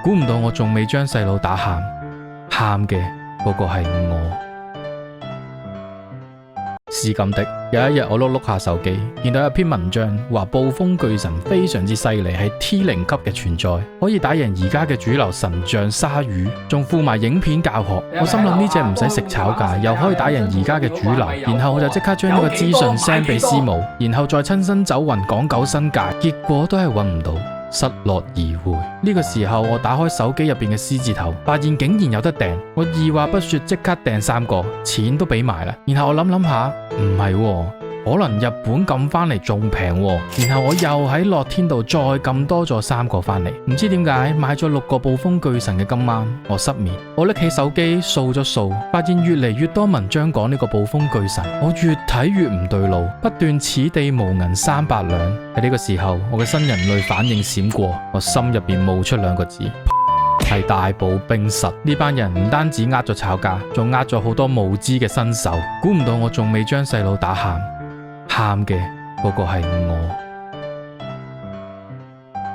估唔到我仲未將細佬打喊，喊嘅嗰個係我。是咁的，有一日我碌下手機，見到一篇文章話暴風巨神非常之犀利，係 T0 級嘅存在，可以打贏而家嘅主流神將鯊魚，仲附埋影片教學。我心諗呢隻唔使食炒價，又可以打贏而家嘅主流，然後我就即刻將呢個資訊 send 俾師母，然後再親身走勻港九新界，結果都係揾唔到。失落而回。呢個時候我打開手機入邊嘅獅字頭，發現竟然有得訂。我二話不說即刻訂3個，錢都俾埋啦。然後我諗下，唔係喎，可能日本撳翻嚟仲平喎。然後我又喺樂天度再撳多咗3個翻嚟。唔知點解買咗6個暴風巨神嘅今晚我失眠。我拎起手機掃咗掃，發現越嚟越多文章講呢個暴風巨神，我越睇越唔對路，不斷此地無銀300兩。喺呢個時候，我嘅新人類反應閃過，我心入邊冒出2個字，係大步兵實。呢班人唔單止呃咗炒價，仲呃咗好多無知嘅新手。估唔到我仲未將細佬打喊，喊嘅嗰個係我。